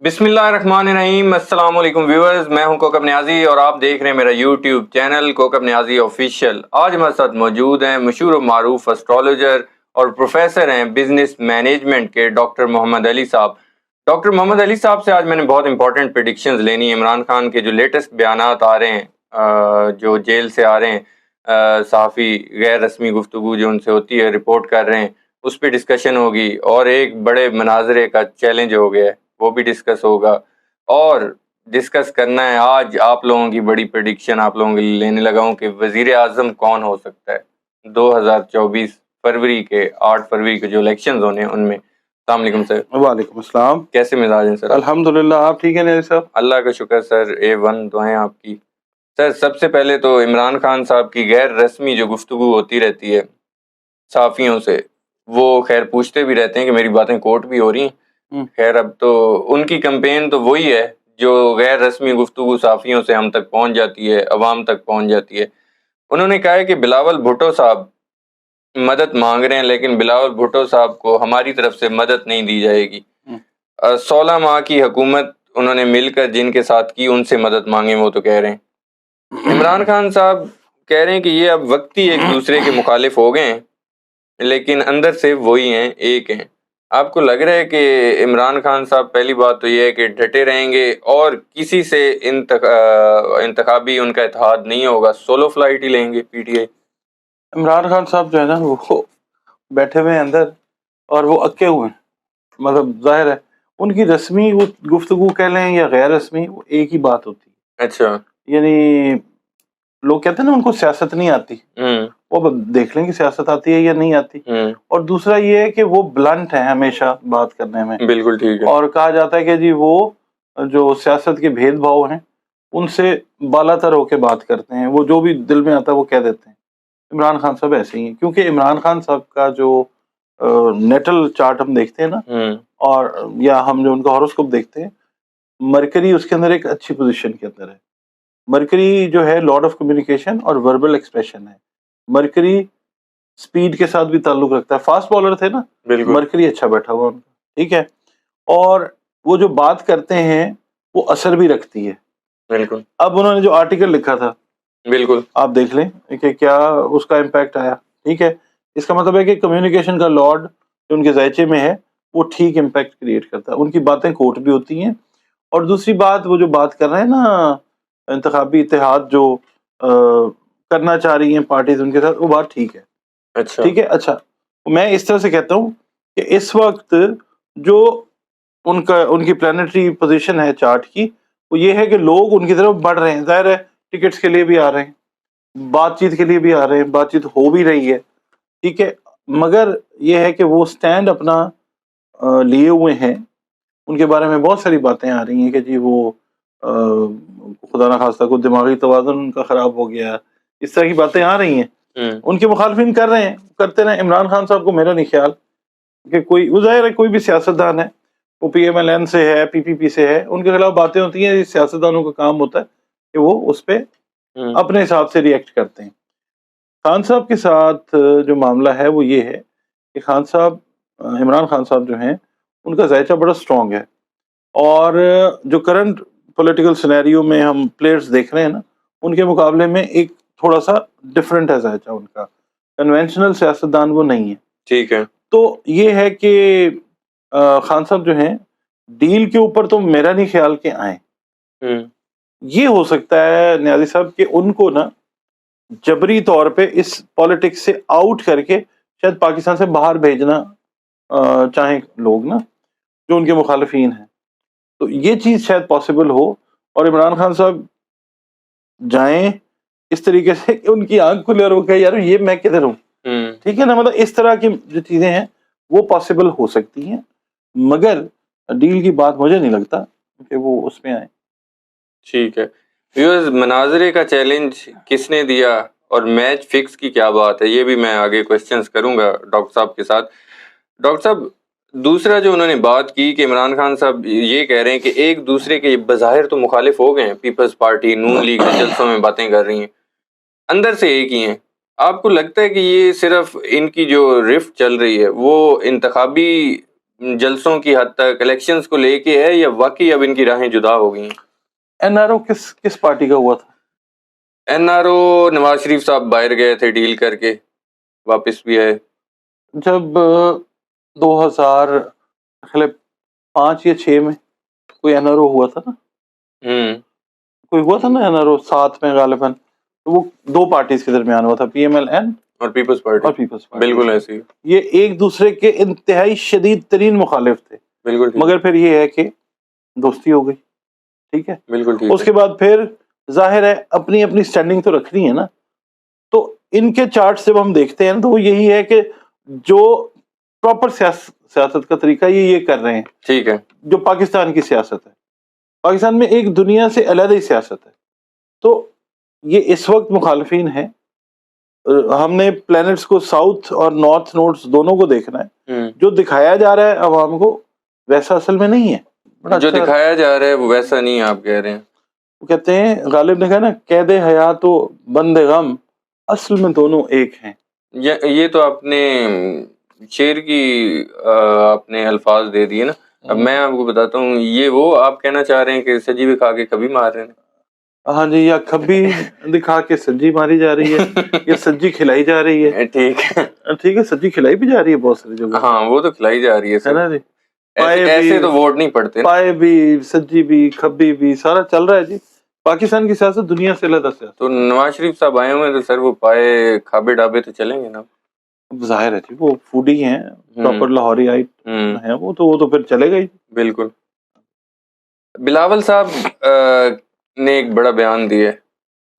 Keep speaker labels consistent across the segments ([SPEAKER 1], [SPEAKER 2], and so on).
[SPEAKER 1] بسم اللہ الرحمن الرحیم. السلام علیکم ویورز، میں ہوں کوکب نیازی اور آپ دیکھ رہے ہیں میرا یوٹیوب چینل کوکب نیازی آفیشیل. آج ہمارے ساتھ موجود ہیں مشہور و معروف اسٹرالوجر اور پروفیسر ہیں بزنس مینجمنٹ کے ڈاکٹر محمد علی صاحب. ڈاکٹر محمد علی صاحب سے آج میں نے بہت امپورٹنٹ پریڈکشنز لینی ہیں. عمران خان کے جو لیٹسٹ بیانات آ رہے ہیں، جو جیل سے آ رہے ہیں، صحافی غیر رسمی گفتگو جو ان سے ہوتی ہے رپورٹ کر رہے ہیں، اس پہ ڈسکشن ہوگی. اور ایک بڑے مناظرے کا چیلنج ہو گیا ہے، وہ بھی ڈسکس ہوگا. اور ڈسکس کرنا ہے آج آپ لوگوں کی بڑی پریڈکشن آپ لوگوں کے لیے لینے لگا ہوں کہ وزیر اعظم کون ہو سکتا ہے 2024 فروری کے 8 فروری کے جو الیکشنز ہونے ہیں ان میں. السلام علیکم سر.
[SPEAKER 2] وعلیکم السلام.
[SPEAKER 1] کیسے مزاج ہیں سر؟
[SPEAKER 2] الحمدللہ. آپ ٹھیک ہیں نیازی صاحب؟
[SPEAKER 1] اللہ کا شکر سر، A1 دعائیں آپ کی. سر سب سے پہلے تو عمران خان صاحب کی غیر رسمی جو گفتگو ہوتی رہتی ہے صحافیوں سے، وہ خیر پوچھتے بھی رہتے ہیں کہ میری باتیں کوٹ بھی ہو رہی ہیں. خیر اب تو ان کی کمپین تو وہی ہے جو غیر رسمی گفتگو صحافیوں سے ہم تک پہنچ جاتی ہے، عوام تک پہنچ جاتی ہے. انہوں نے کہا ہے کہ بلاول بھٹو صاحب مدد مانگ رہے ہیں، لیکن بلاول بھٹو صاحب کو ہماری طرف سے مدد نہیں دی جائے گی. 16 ماہ کی حکومت انہوں نے مل کر جن کے ساتھ کی، ان سے مدد مانگیں وہ تو کہہ رہے ہیں. عمران خان صاحب کہہ رہے ہیں کہ یہ اب وقتی ایک دوسرے کے مخالف ہو گئے ہیں، لیکن اندر سے وہی ہیں، ایک ہیں. آپ کو لگ رہا ہے کہ عمران خان صاحب پہلی بات تو یہ ہے کہ ڈٹے رہیں گے اور کسی سے انتخابی ان کا اتحاد نہیں ہوگا، سولو فلائٹ ہی لیں گے PTI؟
[SPEAKER 2] عمران خان صاحب جو ہے نا وہ بیٹھے ہوئے ہیں اندر اور وہ اکے ہوئے ہیں. مطلب ظاہر ہے ان کی رسمی گفتگو کہہ لیں یا غیر رسمی، وہ ایک ہی بات ہوتی ہے.
[SPEAKER 1] اچھا،
[SPEAKER 2] یعنی لوگ کہتے ہیں نا ان کو سیاست نہیں آتی، وہ دیکھ لیں کہ سیاست آتی ہے یا نہیں آتی. اور دوسرا یہ ہے کہ وہ بلنٹ ہیں ہمیشہ بات کرنے میں.
[SPEAKER 1] بالکل ٹھیک ہے.
[SPEAKER 2] اور کہا جاتا ہے کہ جی وہ جو سیاست کے بھید بھاؤ ہیں ان سے بالا تر ہو کے بات کرتے ہیں، وہ جو بھی دل میں آتا ہے وہ کہہ دیتے ہیں. عمران خان صاحب ایسے ہی ہیں، کیونکہ عمران خان صاحب کا جو نیٹل چارٹ ہم دیکھتے ہیں نا، اور یا ہم جو ان کا ہاروسکوپ دیکھتے ہیں، مرکری اس کے اندر ایک اچھی پوزیشن کے اندر ہے. مرکری جو ہے لارڈ آف کمیونیکیشن اور وربل ایکسپریشن ہے. مرکری سپیڈ کے ساتھ بھی تعلق رکھتا ہے. فاسٹ بالر تھے نا، مرکری اچھا بیٹھا ہوا ان کا، ٹھیک ہے. اور وہ جو بات کرتے ہیں وہ اثر بھی رکھتی ہے.
[SPEAKER 1] بالکل.
[SPEAKER 2] اب انہوں نے جو آرٹیکل لکھا تھا، بالکل آپ دیکھ لیں کہ کیا اس کا امپیکٹ آیا. ٹھیک ہے، اس کا مطلب ہے کہ کمیونیکیشن کا لارڈ جو ان کے ذائچے میں ہے وہ ٹھیک امپیکٹ کریٹ کرتا ہے. ان کی باتیں کوٹ بھی ہوتی ہیں. اور دوسری بات، وہ جو بات کر رہے ہیں نا انتخابی اتحاد جو کرنا چاہ رہی ہیں پارٹیز ان کے ساتھ، وہ بات ٹھیک ہے.
[SPEAKER 1] اچھا
[SPEAKER 2] ٹھیک ہے. اچھا، میں اس طرح سے کہتا ہوں کہ اس وقت جو ان کی پلانٹری پوزیشن ہے چارٹ کی، وہ یہ ہے کہ لوگ ان کی طرف بڑھ رہے ہیں. ظاہر ہے ٹکٹس کے لیے بھی آ رہے ہیں، بات چیت کے لیے بھی آ رہے ہیں، بات چیت ہو بھی رہی ہے. ٹھیک ہے، مگر یہ ہے کہ وہ سٹینڈ اپنا لیے ہوئے ہیں. ان کے بارے میں بہت ساری باتیں آ رہی ہیں کہ جی وہ خدا نہ خواستہ کو دماغی توازن ان کا خراب ہو گیا، اس طرح کی باتیں آ رہی ہیں. ان کے مخالفین کر رہے ہیں، کرتے رہے. عمران خان صاحب کو میرا نہیں خیال کہ کوئی، وہ ظاہر ہے کوئی بھی سیاستدان ہے، وہ PMLN سے ہے، PPP سے ہے، ان کے خلاف باتیں ہوتی ہیں. سیاستدانوں کا کام ہوتا ہے کہ وہ اس پہ اپنے حساب سے ریئیکٹ کرتے ہیں. خان صاحب کے ساتھ جو معاملہ ہے وہ یہ ہے کہ خان صاحب، عمران خان صاحب جو ہیں، ان کا ذائچہ بڑا سٹرونگ ہے. اور جو کرنٹ پولیٹیکل سینیریو میں ہم پلیئرز دیکھ رہے ہیں نا، ان کے مقابلے میں ایک تھوڑا سا ڈفرینٹ ہے ذائچہ ان کا. کنونشنل سیاستدان وہ نہیں ہے.
[SPEAKER 1] ٹھیک ہے.
[SPEAKER 2] تو یہ ہے کہ خان صاحب جو ہیں ڈیل کے اوپر تو میرا نہیں خیال کہ آئیں. یہ ہو سکتا ہے نیازی صاحب کہ ان کو نا جبری طور پہ اس پالیٹکس سے آؤٹ کر کے شاید پاکستان سے باہر بھیجنا چاہیں لوگ نا، جو ان کے مخالفین ہیں. تو یہ چیز شاید پاسبل ہو، اور عمران خان صاحب جائیں اس طریقے سے کہ ان کی آنکھ کھلے اور وہ کہے یار یہ میں کدھر ہوں. ٹھیک ہے نا، مطلب اس طرح کی جو چیزیں ہیں وہ پاسبل ہو سکتی ہیں، مگر ڈیل کی بات مجھے نہیں لگتا کہ وہ اس میں آئے.
[SPEAKER 1] ٹھیک ہے. ویورز، مناظرے کا چیلنج کس نے دیا اور میچ فکس کی کیا بات ہے، یہ بھی میں آگے کوسچنز کروں گا ڈاکٹر صاحب کے ساتھ. ڈاکٹر صاحب، دوسرا جو انہوں نے بات کی کہ عمران خان صاحب یہ کہہ رہے ہیں کہ ایک دوسرے کے بظاہر تو مخالف ہو گئے ہیں، پیپلز پارٹی، نون لیگ کے جلسوں میں باتیں کر رہی ہیں، اندر سے ایک ہی ہیں. آپ کو لگتا ہے کہ یہ صرف ان کی جو رفٹ چل رہی ہے وہ انتخابی جلسوں کی حد تک الیکشنز کو لے کے ہے یا واقعی اب ان کی راہیں جدا ہو گئی ہیں؟
[SPEAKER 2] این آر او کس پارٹی کا ہوا تھا؟
[SPEAKER 1] N R O Nawaz Sharif صاحب باہر گئے تھے ڈیل کر کے، واپس بھی آئے.
[SPEAKER 2] جب 2005 یا 6 میں کوئی این آر او ہوا تھا نا، کوئی ہوا تھا نا این آر او 7 میں غالباً، وہ 2 پارٹیز کے درمیان ہوا تھا، پی ایم ایل این
[SPEAKER 1] اور پیپلز پارٹی. بالکل ایسے ہی.
[SPEAKER 2] یہ ایک دوسرے کے انتہائی شدید ترین مخالف تھے،
[SPEAKER 1] بالکل ٹھیک.
[SPEAKER 2] مگر پھر یہ ہے کہ دوستی ہو گئی. ٹھیک ہے،
[SPEAKER 1] بالکل ٹھیک.
[SPEAKER 2] اس کے بعد پھر ظاہر ہے اپنی اپنی سٹینڈنگ تو رکھنی ہے نا. تو ان کے چارٹ جب ہم دیکھتے ہیں تو وہ یہی ہے کہ جو پراپر سیاست کا طریقہ یہ کر رہے ہیں.
[SPEAKER 1] ٹھیک ہے.
[SPEAKER 2] جو پاکستان کی سیاست ہے، پاکستان میں ایک دنیا سے علیحدہ سیاست ہے. تو یہ اس وقت مخالفین ہیں. ہم نے پلینٹس کو ساؤتھ اور نارتھ نوڈس دونوں کو دیکھنا ہے. جو دکھایا جا رہا ہے عوام کو ویسا اصل میں نہیں ہے.
[SPEAKER 1] جو دکھایا جا رہا ہے وہ ویسا نہیں ہے، آپ کہہ رہے ہیں. وہ
[SPEAKER 2] کہتے ہیں غالب نے کہا نا، قید حیات و بند غم اصل میں دونوں ایک ہیں.
[SPEAKER 1] یہ تو آپ نے شعر کی آپ نے الفاظ دے دیے نا. اب میں آپ کو بتاتا ہوں، یہ وہ آپ کہنا چاہ رہے ہیں کہ سجی بھی کھا کے کبھی مار رہے ہیں.
[SPEAKER 2] ہاں جی، یا کبھی دکھا کے سجی ماری جا رہی ہے یا سجی کھلائی جا رہی ہے.
[SPEAKER 1] ٹھیک ہے،
[SPEAKER 2] ٹھیک ہے، سجی کھلائی بھی جا رہی ہے بہت ساری جگہ.
[SPEAKER 1] ہاں وہ تو کھلائی جا رہی ہے
[SPEAKER 2] نا جی.
[SPEAKER 1] ایسے تو ووٹ نہیں پڑتے.
[SPEAKER 2] پائے بھی، سجی بھی، کھبی بھی، سارا چل رہا ہے جی. پاکستان کی سیاست دنیا سے علیحدہ سیاست.
[SPEAKER 1] تو نواز شریف صاحب آئے ہوئے تو سر وہ پائے کھابے ڈابے تو چلیں گے نا.
[SPEAKER 2] ظاہر ہے جی، وہ فوڈی ہیں، پراپر لاہوری آئٹ ہیں، وہ تو پھر چلے گا ہی. بالکل.
[SPEAKER 1] بلاول صاحب نے ایک بڑا بیان دیا ہے.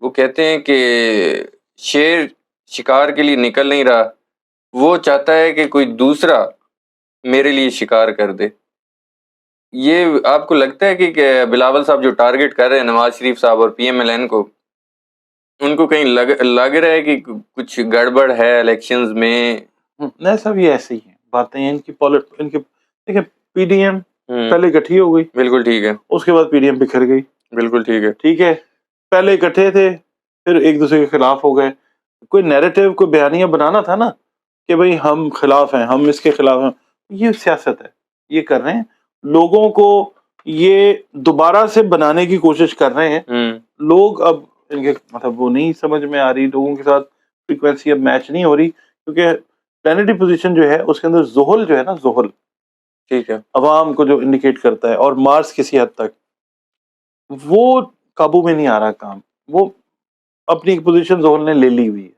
[SPEAKER 1] وہ کہتے ہیں کہ شیر شکار کے لیے نکل نہیں رہا، وہ چاہتا ہے کہ کوئی دوسرا میرے لیے شکار کر دے. یہ آپ کو لگتا ہے کہ بلاول صاحب جو ٹارگٹ کر رہے ہیں نواز شریف صاحب اور پی ایم ایل این کو، ان کو کہیں لگ رہا ہے کہ کچھ گڑبڑ ہے الیکشنز میں؟
[SPEAKER 2] نہیں صاحب، یہ ایسے ہی ہیں باتیں ہیں ان کی. دیکھیں، پی ڈی ایم پہلے اکٹھی ہو گئی.
[SPEAKER 1] بالکل ٹھیک ہے.
[SPEAKER 2] اس کے بعد پی ڈی ایم بکھر گئی. بالکل ٹھیک ہے. ٹھیک ہے، پہلے اکٹھے تھے، پھر ایک دوسرے کے خلاف ہو گئے. کوئی نیریٹو، کوئی بیانیہ بنانا تھا نا کہ بھئی ہم خلاف ہیں، ہم اس کے خلاف ہیں. یہ سیاست ہے، یہ کر رہے ہیں. لوگوں کو یہ دوبارہ سے بنانے کی کوشش کر رہے ہیں. لوگ اب ان کے مطلب وہ نہیں سمجھ میں آ رہی، لوگوں کے ساتھ فریکوینسی اب میچ نہیں ہو رہی، کیونکہ پلانیٹری پوزیشن جو ہے اس کے اندر زحل جو ہے نا، زحل ٹھیک ہے، عوام کو جو انڈیکیٹ کرتا ہے، اور مارس کسی حد تک وہ قابو میں نہیں آ رہا کام. وہ اپنی ایک پوزیشن زحل نے لے لی ہوئی ہے.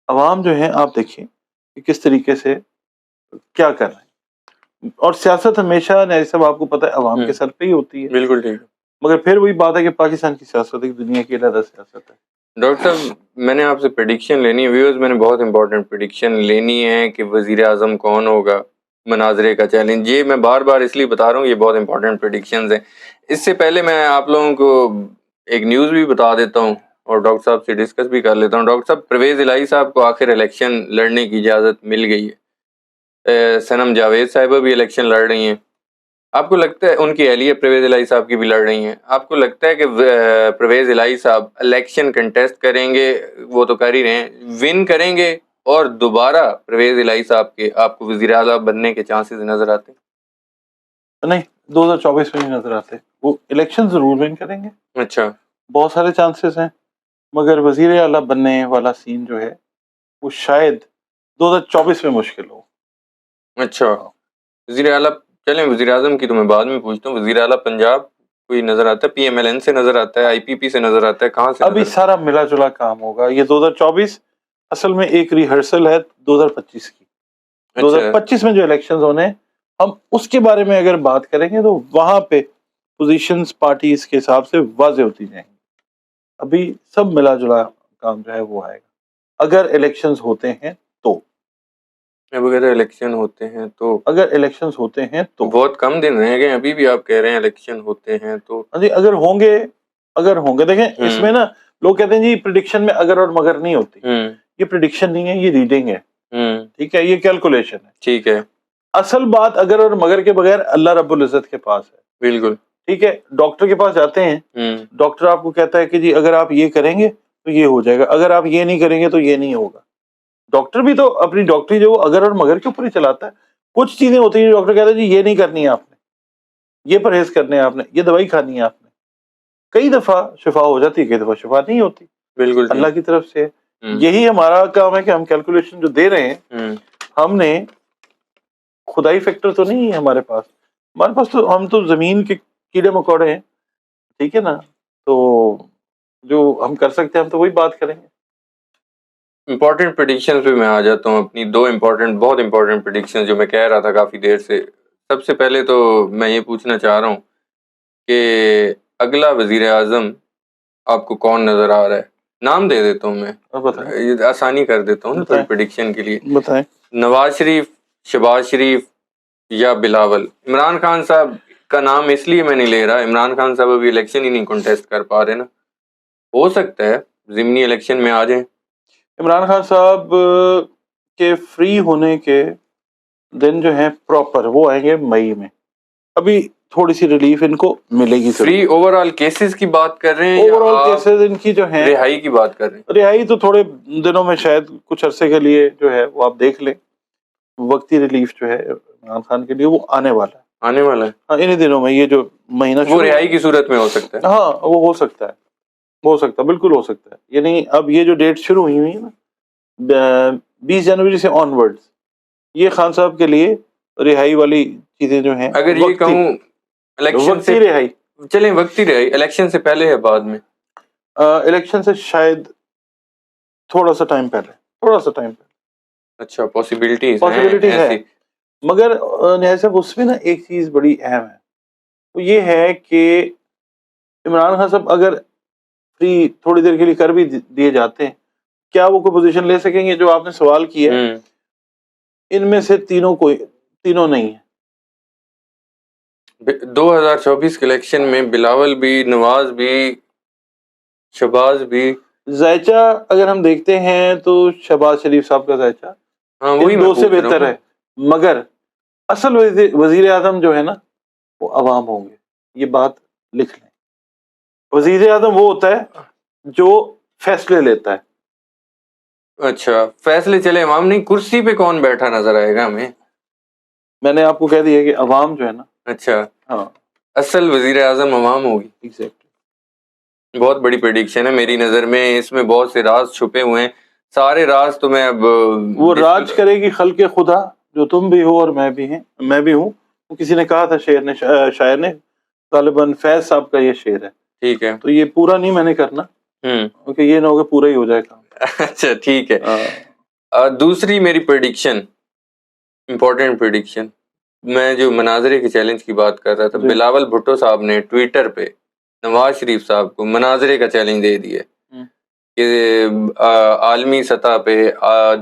[SPEAKER 2] عوام جو ہے آپ دیکھیں کہ کس طریقے سے کیا کر رہے ہیں. اور سیاست ہمیشہ نہیں صاحب، آپ کو پتہ ہے عوام کے سر پہ ہی ہوتی ہے. بالکل ٹھیک. مگر پھر وہی بات ہے کہ پاکستان کی سیاست ایک دنیا کی علیحدہ سیاست ہے.
[SPEAKER 1] ڈاکٹر صاحب، میں نے آپ سے پریڈکشن لینی ہے، ویورز میں نے بہت امپورٹنٹ پریڈکشن لینی ہے کہ وزیر اعظم کون ہوگا، مناظرے کا چیلنج. یہ میں بار بار اس لیے بتا رہا ہوں، یہ بہت امپورٹنٹ پریڈکشنز ہیں. اس سے پہلے میں آپ لوگوں کو ایک نیوز بھی بتا دیتا ہوں اور ڈاکٹر صاحب سے ڈسکس بھی کر لیتا ہوں. ڈاکٹر صاحب، پرویز الہی صاحب کو آخر الیکشن لڑنے کی اجازت مل گئی ہے. صنم جاوید صاحبہ بھی الیکشن لڑ رہی ہیں. آپ کو لگتا ہے ان کی اہلیہ پرویز الہی صاحب کی بھی لڑ رہی ہیں، آپ کو لگتا ہے کہ پرویز الہی صاحب الیکشن کنٹیسٹ کریں گے؟ وہ تو کر ہی رہے ہیں، ون کریں گے، اور دوبارہ پرویز الہی صاحب کے آپ کو وزیر اعظم بننے کے چانسز نظر آتے؟
[SPEAKER 2] نہیں، 2024 میں نہیں نظر آتے. وہ الیکشن ضرور ون کریں گے.
[SPEAKER 1] اچھا،
[SPEAKER 2] بہت سارے چانسز ہیں، مگر وزیر اعلیٰ بننے والا سین جو ہے وہ شاید 2024 میں مشکل ہو.
[SPEAKER 1] اچھا، وزیر اعلیٰ چلیں، وزیر اعظم کی تو میں بعد میں پوچھتا ہوں. وزیر اعلیٰ پنجاب کوئی نظر آتا ہے؟ پی ایم ایل این سے نظر آتا ہے؟ آئی پی پی سے نظر آتا ہے؟ کہاں سے؟
[SPEAKER 2] ابھی سارا ملا جلا کام ہوگا. یہ 2024 اصل میں ایک ریہرسل ہے 2025 کی. 2025 میں جو الیکشنز ہونے، ہم اس کے بارے میں اگر بات کریں گے تو وہاں پہ پوزیشنز پارٹیز کے حساب سے واضح ہوتی جائیں گی. ابھی سب ملا جلا کام جو ہے وہ آئے گا اگر الیکشنز ہوتے ہیں تو.
[SPEAKER 1] اگر الیکشن ہوتے ہیں تو،
[SPEAKER 2] اگر الیکشنز ہوتے ہیں تو
[SPEAKER 1] بہت کم دن رہ گئے، ابھی بھی آپ کہہ رہے ہیں الیکشن ہوتے ہیں تو.
[SPEAKER 2] جی اگر ہوں گے دیکھیں اس میں نا لوگ کہتے ہیں جی پریڈکشن میں اگر اور مگر نہیں ہوتی. یہ پریڈکشن نہیں ہے، یہ ریڈنگ ہے. ٹھیک ہے، یہ کیلکولیشن ہے.
[SPEAKER 1] ٹھیک ہے.
[SPEAKER 2] اصل بات اگر اور مگر کے بغیر اللہ رب العزت کے پاس ہے.
[SPEAKER 1] بالکل
[SPEAKER 2] ٹھیک ہے. ڈاکٹر کے پاس جاتے ہیں، ڈاکٹر آپ کو کہتا ہے کہ جی اگر آپ یہ کریں گے تو یہ ہو جائے گا، اگر آپ یہ نہیں کریں گے تو یہ نہیں ہوگا. ڈاکٹر بھی تو اپنی ڈاکٹری جو اگر اور مگر کے اوپر ہی چلاتا ہے. کچھ چیزیں ہوتی ہیں ڈاکٹر کہتے ہیں جی یہ نہیں کرنی ہے آپ نے, یہ پرہیز کرنے ہیں آپ نے, یہ دوائی کھانی ہے آپ نے. کئی دفعہ شفا ہو جاتی ہے, کئی دفعہ شفا نہیں ہوتی,
[SPEAKER 1] بالکل
[SPEAKER 2] اللہ کی طرف سے.
[SPEAKER 1] ہوں،
[SPEAKER 2] یہی ہمارا کام ہے کہ ہم کیلکولیشن جو دے رہے ہیں,
[SPEAKER 1] ہوں،
[SPEAKER 2] ہم نے خدائی فیکٹر تو نہیں ہے ہمارے پاس, ہمارے پاس تو ہم تو زمین کے کیڑے مکوڑے ہیں, ٹھیک ہے نا. تو جو ہم کر سکتے ہیں ہم تو وہی بات کریں گے.
[SPEAKER 1] امپورٹنٹ پریڈکشنز پہ میں آ جاتا ہوں, اپنی دو بہت امپورٹنٹ پریڈکشنز جو میں کہہ رہا تھا کافی دیر سے. سب سے پہلے تو میں یہ پوچھنا چاہ رہا ہوں کہ اگلا وزیر اعظم آپ کو کون نظر آ رہا ہے؟ نام دے دیتا ہوں میں,
[SPEAKER 2] بتائیں
[SPEAKER 1] یہ آسانی کر دیتا ہوں نا تھوڑی پریڈکشن کے لیے.
[SPEAKER 2] بتائیں.
[SPEAKER 1] نواز شریف, شہباز شریف یا بلاول. عمران خان صاحب کا نام اس لیے میں نہیں لے رہا, عمران خان صاحب ابھی الیکشن ہی نہیں کنٹیسٹ کر پا رہے نا, ہو سکتا ہے ضمنی الیکشن میں آ جائیں.
[SPEAKER 2] عمران خان صاحب کے فری ہونے کے دن جو ہیں پراپر وہ آئیں گے مئی میں. ابھی تھوڑی سی ریلیف ان کو ملے گی.
[SPEAKER 1] فری اوور آل کیسز کی بات کر رہے ہیں
[SPEAKER 2] اوور آل
[SPEAKER 1] یا
[SPEAKER 2] کیسز ان کی جو ہیں
[SPEAKER 1] رہائی کی بات کر رہے ہیں؟
[SPEAKER 2] رہائی تو تھوڑے دنوں میں شاید کچھ عرصے کے لیے جو ہے وہ آپ دیکھ لیں, وقتی ریلیف جو ہے عمران خان کے لیے وہ آنے والا ہے,
[SPEAKER 1] آنے والا ہے,
[SPEAKER 2] ہاں انہی دنوں میں. یہ جو مہینہ
[SPEAKER 1] وہ رہائی کی صورت میں ہو سکتا ہے.
[SPEAKER 2] ہاں وہ ہو سکتا ہے, ہو سکتا ہے, بالکل ہو سکتا ہے. یعنی اب یہ جو ڈیٹ شروع ہوئی ہوئی ہے نا 20 جنوری سے آن ورڈ, یہ خان صاحب کے لیے رہائی والی چیزیں جو ہیں
[SPEAKER 1] اگر یہ کہوں الیکشن سے
[SPEAKER 2] وقتی رہائی,
[SPEAKER 1] چلیں وقتی رہائی الیکشن سے پہلے ہے بعد میں؟
[SPEAKER 2] الیکشن سے شاید تھوڑا سا ٹائم پہلے, تھوڑا سا ٹائم پہلے.
[SPEAKER 1] اچھا پاسبلٹیز
[SPEAKER 2] ہے, مگر نیاز صاحب اس میں نا ایک چیز بڑی اہم ہے, وہ یہ ہے کہ عمران خان صاحب اگر فری تھوڑی دیر کے لیے کر بھی دیے جاتے ہیں, کیا وہ کوئی پوزیشن لے سکیں گے؟ جو آپ نے سوال کیا ہے, ان میں سے تینوں نہیں ہے.
[SPEAKER 1] 2024 کے الیکشن میں بلاول بھی, نواز بھی, شہباز بھی.
[SPEAKER 2] ذائچہ اگر ہم دیکھتے ہیں تو شہباز شریف صاحب کا ذائچہ
[SPEAKER 1] ہاں وہی
[SPEAKER 2] ان دو سے بہتر ہے, مگر اصل وزیر اعظم جو ہے نا وہ عوام ہوں گے. یہ بات لکھ لیں, وزیر اعظم وہ ہوتا ہے جو فیصلے لیتا ہے.
[SPEAKER 1] اچھا فیصلے چلے عوام نہیں, کرسی پہ کون بیٹھا نظر آئے گا ہمیں؟
[SPEAKER 2] میں نے آپ کو کہہ دیا کہ عوام جو ہے نا,
[SPEAKER 1] اچھا
[SPEAKER 2] ہاں
[SPEAKER 1] اصل وزیر اعظم عوام ہوگی.
[SPEAKER 2] ایگزیکٹلی.
[SPEAKER 1] بہت بڑی پریڈکشن ہے میری نظر میں, اس میں بہت سے راز چھپے ہوئے ہیں. سارے راز تو میں اب
[SPEAKER 2] وہ راج کرے گی خلق خدا, جو تم بھی ہو اور میں بھی ہوں. وہ کسی نے کہا تھا شاعر نے, غالباً فیض صاحب کا یہ شعر ہے.
[SPEAKER 1] ٹھیک ہے,
[SPEAKER 2] تو یہ پورا نہیں میں نے کرنا, کیونکہ یہ نہ ہوگا پورا ہی ہو جائے گا.
[SPEAKER 1] اچھا ٹھیک ہے. دوسری میری پریڈکشن, امپورٹنٹ پریڈکشن, میں جو مناظرے کے چیلنج کی بات کر رہا تھا, بلاول بھٹو صاحب نے ٹویٹر پہ نواز شریف صاحب کو مناظرے کا چیلنج دے دیا کہ عالمی سطح پہ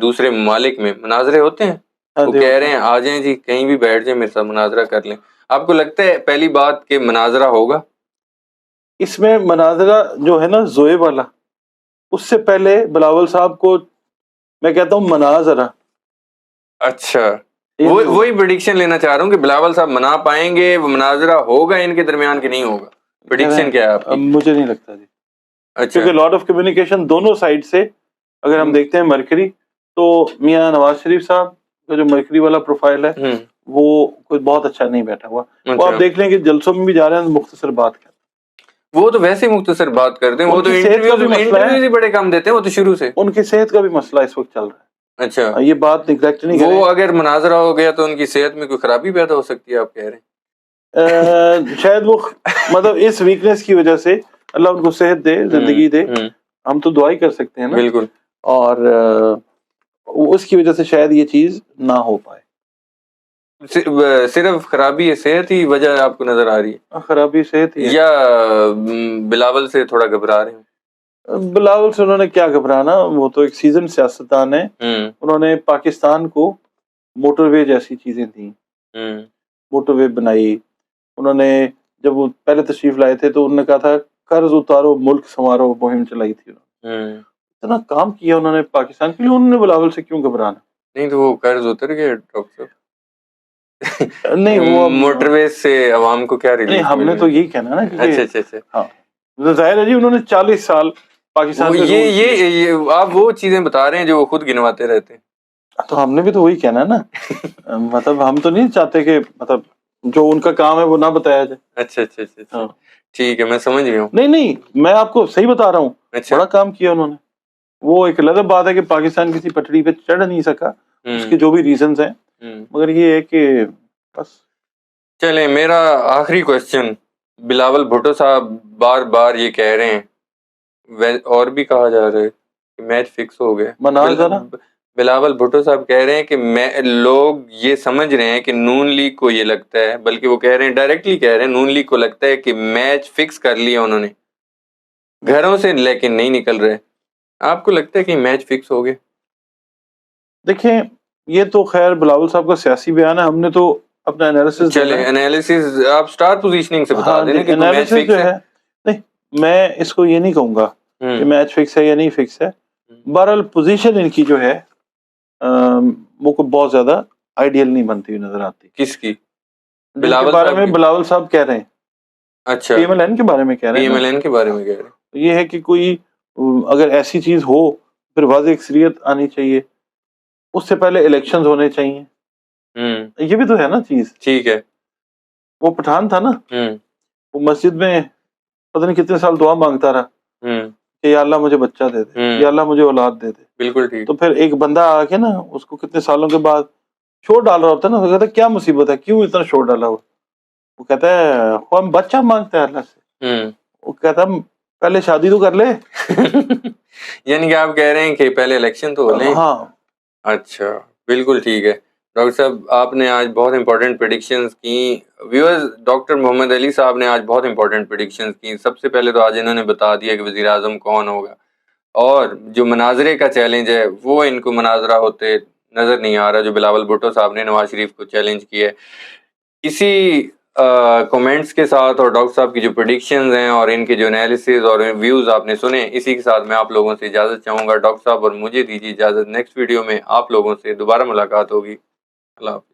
[SPEAKER 1] دوسرے ممالک میں مناظرے ہوتے ہیں, وہ کہہ رہے ہیں آ جائیں جی, کہیں بھی بیٹھ جائیں, میرے ساتھ مناظرہ کر لیں. آپ کو لگتا ہے پہلی بات کہ مناظرہ ہوگا؟
[SPEAKER 2] اس میں مناظرہ جو ہے نا زوئے والا, اس سے پہلے بلاول صاحب کو میں کہتا ہوں مناظرہ.
[SPEAKER 1] اچھا وہی پریڈکشن لینا چاہ رہا ہوں کہ بلاول صاحب منا پائیں گے, وہ مناظرہ ہوگا ان کے درمیان کہ نہیں ہوگا؟ پریڈکشن کیا ہے آپ کی؟
[SPEAKER 2] مجھے نہیں لگتا جی.
[SPEAKER 1] اچھا
[SPEAKER 2] کیونکہ لاٹ آف کمیونیکیشن دونوں سائڈ سے اگر ہم دیکھتے ہیں مرکری, تو میاں نواز شریف صاحب کا جو مرکری والا پروفائل ہے وہ کوئی بہت اچھا نہیں بیٹھا ہوا. وہ آپ دیکھ لیں کہ جلسوں میں بھی جا رہے ہیں مختصر بات کرتے ہیں,
[SPEAKER 1] وہ تو ویسے مختصر بات کرتے ہیں, وہ تو انٹرویوز ہی بڑے کم دیتے ہیں, وہ تو شروع سے
[SPEAKER 2] ان کی صحت کا بھی مسئلہ اس وقت چل رہا ہے.
[SPEAKER 1] اچھا
[SPEAKER 2] یہ بات نیگلیکٹ نہیں کریں.
[SPEAKER 1] وہ اگر مناظرہ ہو گیا تو ان کی صحت میں کوئی خرابی پیدا ہو سکتی ہے, آپ کہہ رہے ہیں؟
[SPEAKER 2] شاید وہ مطلب اس ویکنس کی وجہ سے اللہ ان کو صحت دے, زندگی دے, ہم تو دعا ہی کر سکتے ہیں نا.
[SPEAKER 1] بالکل.
[SPEAKER 2] اور اس کی وجہ سے شاید یہ چیز نہ ہو پائے.
[SPEAKER 1] صرف خرابی صحت ہی وجہ آپ کو نظر آ رہی ہے؟
[SPEAKER 2] خرابی صحت ہی,
[SPEAKER 1] یا بلاول سے تھوڑا گھبرا رہے ہیں؟
[SPEAKER 2] بلاول سے انہوں نے کیا گھبرانا, وہ تو ایک سیزن سیاستدان ہے. انہوں نے پاکستان کو موٹر وے جیسی چیزیں دیں, موٹر وے بنائی. انہوں نے جب وہ پہلے تشریف لائے تھے تو انہوں نے کہا تھا قرض اتارو ملک سنوارو, مہم چلائی تھی. اتنا کام کیا انہوں نے پاکستان کے لیے, انہوں نے بلاول سے کیوں گھبرانا؟
[SPEAKER 1] نہیں تو وہ قرض اتر گئے ڈاکٹر صاحب.
[SPEAKER 2] نہیں وہ
[SPEAKER 1] موٹر وے سے عوام کو کیا ریلیف؟
[SPEAKER 2] ہم نے تو یہی کہنا نا.
[SPEAKER 1] اچھا
[SPEAKER 2] ہاں ظاہر ہے جی, انہوں نے 40 سال پاکستان
[SPEAKER 1] یہ آپ وہ چیزیں بتا رہے ہیں جو وہ خود گنواتے رہتے ہیں.
[SPEAKER 2] تو ہم نے بھی تو وہی کہنا ہے نا، مطلب ہم تو نہیں چاہتے کہ مطلب جو ان کا کام ہے وہ نہ بتایا جائے.
[SPEAKER 1] اچھا اچھا اچھا اچھا
[SPEAKER 2] ہاں
[SPEAKER 1] ٹھیک ہے میں سمجھ گیا ہوں.
[SPEAKER 2] نہیں میں آپ کو صحیح بتا رہا ہوں،
[SPEAKER 1] اچھا
[SPEAKER 2] بڑا کام کیا انہوں نے. وہ ایک الگ بات ہے کہ پاکستان کسی پٹڑی پہ چڑھ نہیں سکا، اس کے جو بھی ریزنز ہیں، مگر یہ ہے کہ بس.
[SPEAKER 1] چلیں میرا آخری کوشچن، بلاول بھٹو صاحب بار بار یہ کہہ رہے ہیں اور بھی کہا جا رہا ہے کہ میچ فکس ہو گیا.
[SPEAKER 2] مناظرہ
[SPEAKER 1] بلاول بھٹو صاحب کہہ رہے ہیں کہ لوگ یہ سمجھ رہے ہیں کہ نون لیگ کو یہ لگتا ہے، بلکہ وہ کہہ رہے ہیں ڈائریکٹلی کہہ رہے ہیں نون لیگ کو لگتا ہے کہ میچ فکس کر لیا انہوں نے گھروں سے، لیکن نہیں نکل رہے. آپ کو لگتا ہے کہ میچ فکس ہو گئے؟
[SPEAKER 2] دیکھیں یہ تو خیر بلاول صاحب کا سیاسی بیان ہے، ہم نے تو اپنا انالیسس
[SPEAKER 1] چلیں انالیسس آپ سٹار پوزیشننگ سے بتا
[SPEAKER 2] ہاں
[SPEAKER 1] دیں
[SPEAKER 2] جی
[SPEAKER 1] کہ میچ
[SPEAKER 2] انالیسس
[SPEAKER 1] فکس
[SPEAKER 2] جو
[SPEAKER 1] ہے.
[SPEAKER 2] ہے، نہیں میں اس کو یہ نہیں کہوں گا کہ میچ فکس ہے یا نہیں فکس ہے. بہرحال پوزیشن ان کی جو ہے وہ کو بہت زیادہ آئیڈیل نہیں بنتی ہوئی نظر آتی.
[SPEAKER 1] کس کی؟
[SPEAKER 2] جن کے
[SPEAKER 1] بلاول
[SPEAKER 2] بارے
[SPEAKER 1] صاحب
[SPEAKER 2] میں
[SPEAKER 1] کی؟
[SPEAKER 2] بلاول صاحب کہہ رہے ہیں،
[SPEAKER 1] اچھا
[SPEAKER 2] پی ایم ایل این کے بارے میں کہہ رہے
[SPEAKER 1] پی
[SPEAKER 2] ہیں
[SPEAKER 1] ایم
[SPEAKER 2] نا.
[SPEAKER 1] ایل این کے بارے میں کہہ رہے ہیں.
[SPEAKER 2] یہ ہے کہ کوئی اگر ایسی چیز ہو پھر واضح اکثریت آنی چاہیے، اس سے پہلے الیکشنز ہونے چاہیے. یہ بھی تو ہے نا چیز.
[SPEAKER 1] ٹھیک ہے.
[SPEAKER 2] وہ پٹھان تھا نا، وہ مسجد میں پتہ نہیں کتنے سال دعا مانگتا رہا کہ یا اللہ مجھے بچہ دے دے، یا اللہ مجھے اولاد دے دے.
[SPEAKER 1] بالکل ٹھیک.
[SPEAKER 2] تو پھر ایک بندہ آ کے نا اس کو کتنے سالوں کے بعد شور ڈال رہا ہوتا ہے نا، وہ کہتا ہے کیا مصیبت ہے، کیوں اتنا شور ڈالا ہوا؟ وہ کہتا ہے ہم بچہ مانگتا ہے اللہ سے. وہ کہتا ہے پہلے شادی تو کر لے.
[SPEAKER 1] یعنی کہ آپ کہہ رہے ہیں کہ پہلے الیکشن تو ہو لیں.
[SPEAKER 2] ہاں
[SPEAKER 1] اچھا بالکل ٹھیک ہے. ڈاکٹر صاحب آپ نے آج بہت امپورٹنٹ پریڈکشنز کی. ویورز ڈاکٹر محمد علی صاحب نے آج بہت امپورٹنٹ پریڈکشنز کی. سب سے پہلے تو آج انہوں نے بتا دیا کہ وزیر اعظم کون ہوگا، اور جو مناظرے کا چیلنج ہے وہ ان کو مناظرہ ہوتے نظر نہیں آ رہا جو بلاول بھٹو صاحب نے نواز شریف کو چیلنج کیا ہے. اسی کومنٹس کے ساتھ اور ڈاکٹر صاحب کی جو پریڈکشنز ہیں اور ان کے جو انالیسز اور ویوز آپ نے سنے، اسی کے ساتھ میں آپ لوگوں سے اجازت چاہوں گا. ڈاکٹر صاحب اور مجھے دیجیے اجازت. نیکسٹ ویڈیو میں آپ لوگوں سے دوبارہ ملاقات ہوگی. اللہ حافظ.